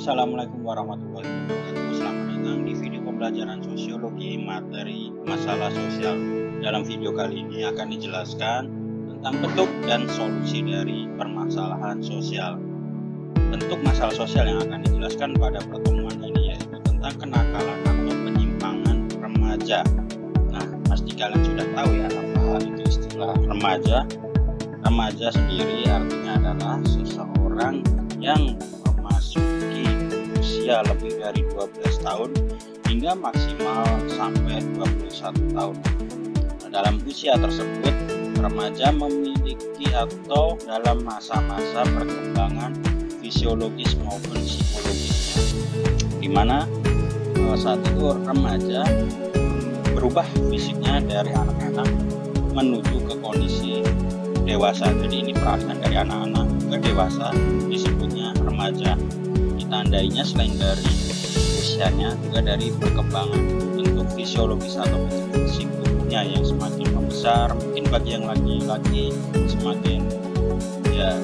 Assalamualaikum warahmatullahi wabarakatuh. Selamat datang di video pembelajaran sosiologi materi masalah sosial. Dalam video kali ini akan dijelaskan tentang bentuk dan solusi dari permasalahan sosial. Bentuk masalah sosial yang akan dijelaskan pada pertemuan ini yaitu tentang kenakalan atau penyimpangan remaja. Nah, pasti kalian sudah tahu ya apa itu istilah remaja. Remaja sendiri artinya adalah seseorang yang memasuki usia lebih dari 12 tahun hingga maksimal sampai 21 tahun. Nah, dalam usia tersebut, remaja memiliki atau dalam masa-masa perkembangan fisiologis maupun psikologisnya, di mana saat itu remaja berubah fisiknya dari anak-anak menuju ke kondisi dewasa. Jadi ini peralihan dari anak-anak ke dewasa disebutnya remaja. Ditandainya selain dari usianya juga dari perkembangan bentuk fisiologis atau bentuk fisik tubuhnya yang semakin membesar. Mungkin bagi yang laki-laki semakin ya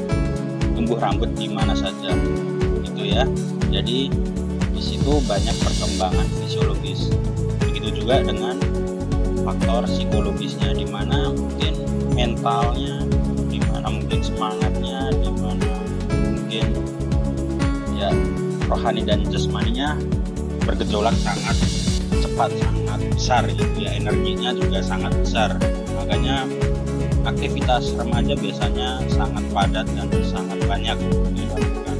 tumbuh rambut di mana saja gitu ya. Jadi di situ banyak perkembangan fisiologis. Begitu juga dengan faktor psikologisnya, di mana mungkin mentalnya, di mana mungkin semangatnya, di mana mungkin ya rohani dan jasmaninya bergejolak sangat cepat, sangat besar gitu ya, energinya juga sangat besar. Makanya aktivitas remaja biasanya sangat padat dan sangat banyak dilakukan.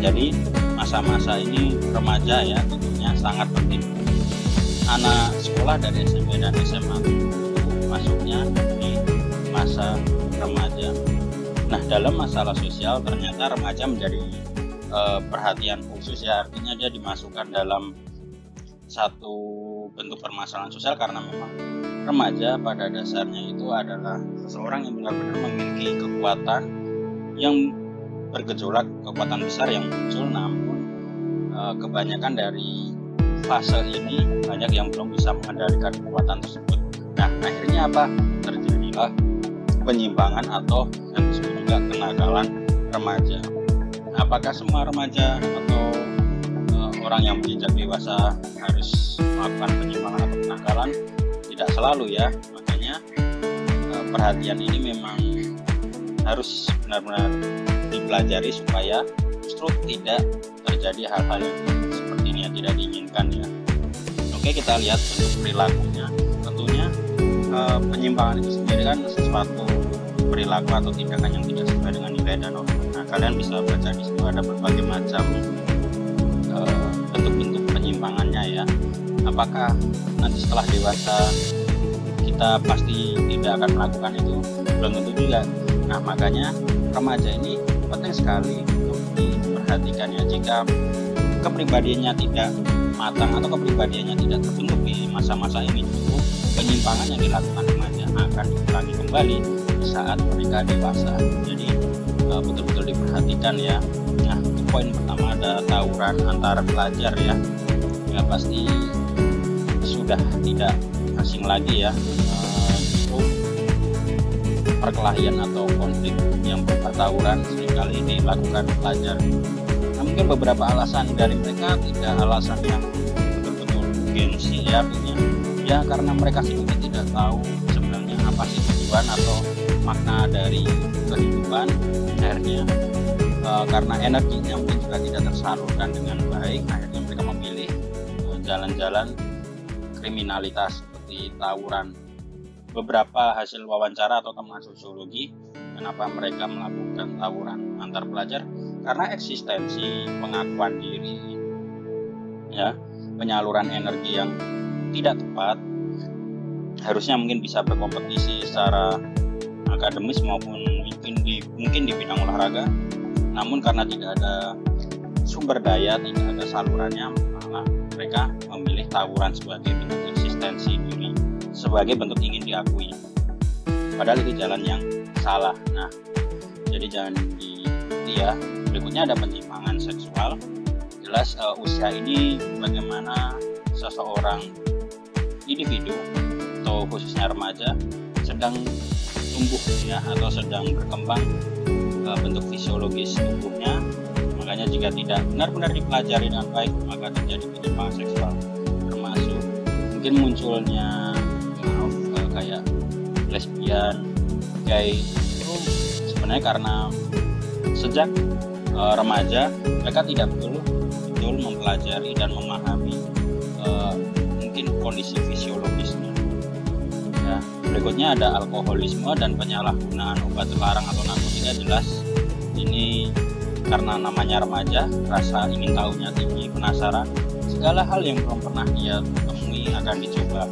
Jadi masa-masa ini remaja ya tentunya sangat penting. Anak sekolah dari SMP dan SMA masuknya di masa remaja. Nah, dalam masalah sosial ternyata remaja menjadi perhatian khusus ya, artinya dia dimasukkan dalam satu bentuk permasalahan sosial karena memang remaja pada dasarnya itu adalah seseorang yang benar-benar memiliki kekuatan yang bergejolak, kekuatan besar yang muncul, namun kebanyakan dari fase ini banyak yang belum bisa mengendalikan kekuatan tersebut. Nah, akhirnya apa? Terjadilah penyimpangan atau yang disebut juga kenakalan remaja. Nah, apakah semua remaja atau orang yang beranjak dewasa harus melakukan penyimpangan atau kenakalan? Tidak selalu ya. Makanya perhatian ini memang harus benar-benar dipelajari supaya justru tidak terjadi hal-hal yang seperti ini yang tidak diinginkan ya. Oke, kita lihat bentuk perilakunya. Tentunya penyimpangan itu sendiri kan sesuatu perilaku atau tindakan yang tidak sesuai dengan nilai dan norma. Nah, kalian bisa baca di situ ada berbagai macam bentuk-bentuk penyimpangannya ya. Apakah nanti setelah dewasa kita pasti tidak akan melakukan itu? Belum tentu juga. Nah, makanya remaja ini penting sekali untuk diperhatikan ya. Jika kepribadiannya tidak matang atau kepribadiannya tidak terbentuk di masa-masa ini, justru penyimpangan yang dilakukan remaja akan diulangi kembali di saat mereka dewasa. Jadi betul-betul diperhatikan ya. Nah, itu poin pertama, ada tawuran antar pelajar ya. Ya pasti sudah tidak asing lagi ya, itu perkelahian atau konflik yang berupa tawuran seringkali dilakukan pelajar. Nah, mungkin beberapa alasan dari mereka tidak alasan yang betul-betul gengsi ya, artinya ya karena mereka sendiri tidak tahu sebenarnya apa sih tujuan atau makna dari kehidupan. Akhirnya karena energinya mungkin juga tidak tersalurkan dengan baik, akhirnya mereka memilih jalan-jalan kriminalitas seperti tawuran. Beberapa hasil wawancara atau temuan sosiologi kenapa mereka melakukan tawuran antar pelajar, karena eksistensi pengakuan diri ya, penyaluran energi yang tidak tepat. Harusnya mungkin bisa berkompetisi secara akademis maupun mungkin di bidang olahraga, namun karena tidak ada sumber daya, tidak ada salurannya, malah mereka memilih tawuran sebagai bentuk eksistensi diri, sebagai bentuk ingin diakui, padahal itu jalan yang salah. Nah, jadi jangan diikuti ya. Berikutnya ada penyimpangan seksual. Jelas usia ini bagaimana seseorang individu atau khususnya remaja sedang tumbuh ya, atau sedang berkembang bentuk fisiologis tubuhnya. Makanya jika tidak benar-benar dipelajari dengan baik, maka terjadi penyimpangan seksual, termasuk mungkin munculnya kayak lesbian, gay. Itu sebenarnya karena sejak remaja mereka tidak betul mempelajari dan memahami mungkin kondisi fisiologisnya. Ya, berikutnya ada alkoholisme dan penyalahgunaan obat terlarang atau narkotika. Jelas ini karena namanya remaja, rasa ingin tahunya tinggi, penasaran, segala hal yang belum pernah dia temui akan dicoba.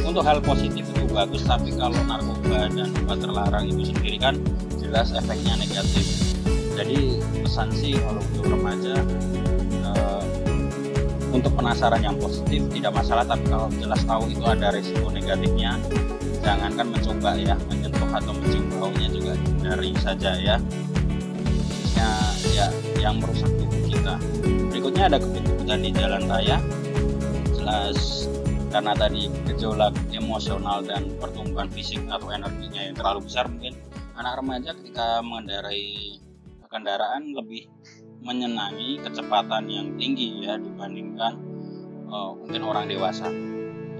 Untuk hal positif itu bagus, tapi kalau narkoba dan obat terlarang itu sendiri kan jelas efeknya negatif. Jadi pesan sih kalau untuk remaja, untuk penasaran yang positif tidak masalah, tapi kalau jelas tahu itu ada resiko negatifnya, jangankan mencoba ya, menyentuh atau mencium baunya juga hindari saja ya, khususnya ya yang merusak tubuh kita. Berikutnya ada kebut-kebutan di jalan raya. Jelas karena tadi gejolak emosional dan pertumbuhan fisik atau energinya yang terlalu besar, mungkin anak remaja ketika mengendarai kendaraan lebih menyenangi kecepatan yang tinggi ya dibandingkan mungkin orang dewasa.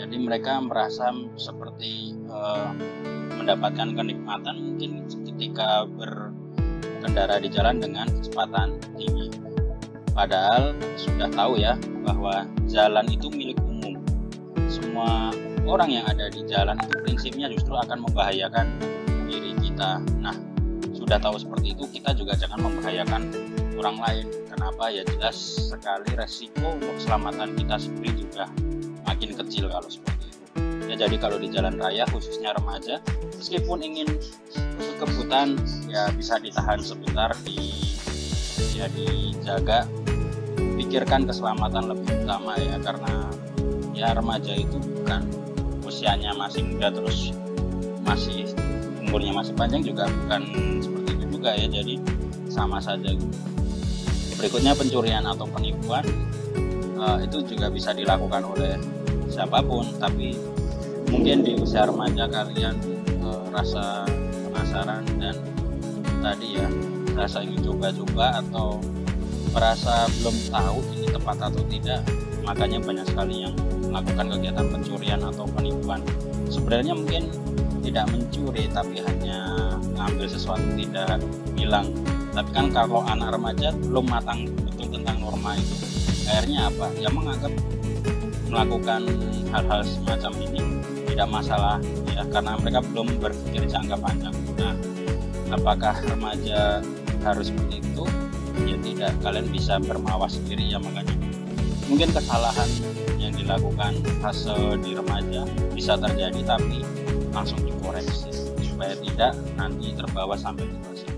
Jadi mereka merasa seperti mendapatkan kenikmatan mungkin ketika berkendara di jalan dengan kecepatan tinggi. Padahal sudah tahu ya bahwa jalan itu milik umum. Semua orang yang ada di jalan itu prinsipnya justru akan membahayakan diri kita. Nah, sudah tahu seperti itu, kita juga jangan membahayakan orang lain. Kenapa? Ya jelas sekali resiko untuk keselamatan kita sendiri juga makin kecil kalau seperti itu. Ya jadi kalau di jalan raya khususnya remaja, meskipun ingin kebut-kebutan ya bisa ditahan sebentar, dijaga, pikirkan keselamatan lebih utama ya, karena ya remaja itu bukan usianya masih muda terus masih umurnya masih panjang, juga bukan seperti itu juga ya, jadi sama saja. Berikutnya pencurian atau penipuan, itu juga bisa dilakukan oleh siapapun, tapi mungkin di usia remaja kalian rasa penasaran dan tadi ya rasa ingin coba-coba atau merasa belum tahu ini tepat atau tidak, makanya banyak sekali yang melakukan kegiatan pencurian atau penipuan. Sebenarnya mungkin tidak mencuri tapi hanya ngambil sesuatu tidak hilang. Tapi kan kalau anak remaja belum matang betul tentang norma itu, akhirnya apa? Ya menganggap melakukan hal-hal semacam ini tidak masalah ya, karena mereka belum berpikir jangka panjang. Nah, apakah remaja harus seperti itu? Ya tidak, kalian bisa bermawas sendiri ya. Makanya mungkin kesalahan yang dilakukan fase di remaja bisa terjadi, tapi langsung dikoreksi supaya tidak nanti terbawa sampai dewasa.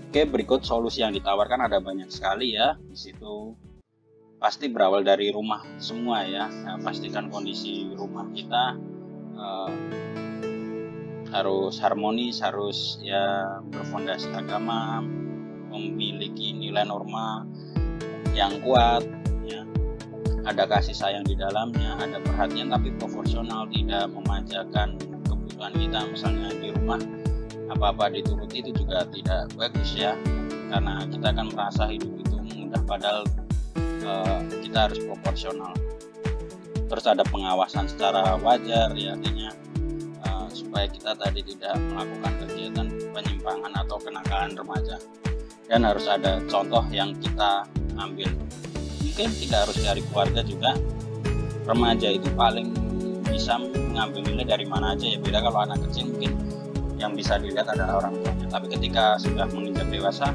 Oke, berikut solusi yang ditawarkan ada banyak sekali ya. Di situ pasti berawal dari rumah semua ya. Nah, pastikan kondisi rumah kita harus harmonis, harus ya berfondasi agama, memiliki nilai norma yang kuat ya. Ada kasih sayang di dalamnya, ada perhatian tapi proporsional, tidak memanjakan kebutuhan kita. Misalnya di rumah apa-apa dituruti itu juga tidak bagus ya, karena kita akan merasa hidup itu mudah, padahal kita harus proporsional. Terus ada pengawasan secara wajar ya, artinya supaya kita tadi tidak melakukan kegiatan penyimpangan atau kenakalan remaja. Dan harus ada contoh yang kita ambil, mungkin tidak harus dari keluarga juga. Remaja itu paling bisa mengambil nilai dari mana aja ya, beda kalau anak kecil mungkin yang bisa dilihat adalah orang tuanya. Tapi ketika sudah menginjak dewasa,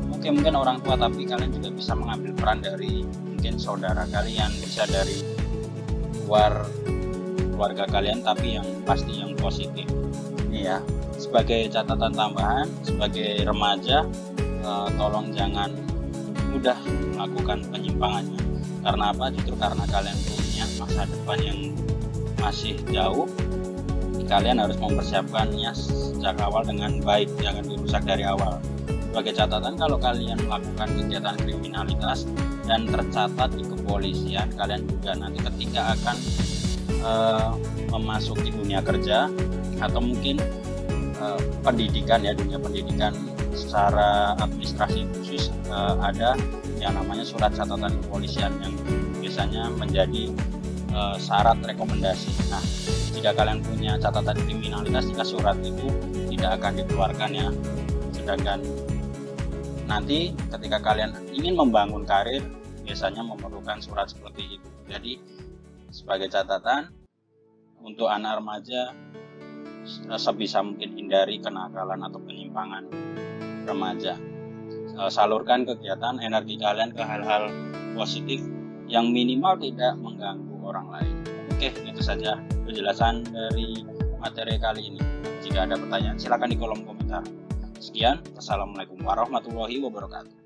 mungkin orang tua, tapi kalian juga bisa mengambil peran dari mungkin saudara kalian, bisa dari luar keluarga kalian, tapi yang pasti yang positif. Ini ya sebagai catatan tambahan, sebagai remaja, tolong jangan mudah melakukan penyimpangannya. Karena apa? Justru karena kalian punya masa depan yang masih jauh, kalian harus mempersiapkannya sejak awal dengan baik, jangan dirusak dari awal. Sebagai catatan, kalau kalian melakukan kegiatan kriminalitas dan tercatat di kepolisian, kalian juga nanti ketika akan memasuki dunia kerja atau mungkin pendidikan ya, dunia pendidikan secara administrasi khusus ada yang namanya surat catatan kepolisian yang biasanya menjadi syarat rekomendasi. Nah, jika kalian punya catatan kriminalitas, jika surat itu tidak akan dikeluarkan ya. Sedangkan nanti ketika kalian ingin membangun karir, biasanya memerlukan surat seperti itu. Jadi sebagai catatan untuk anak remaja, sebisa mungkin hindari kenakalan atau penyimpangan remaja. Salurkan kegiatan energi kalian ke hal-hal positif yang minimal tidak mengganggu orang lain. Oke, itu saja penjelasan dari materi kali ini. Jika ada pertanyaan, silakan di kolom komentar. Sekian, wassalamualaikum warahmatullahi wabarakatuh.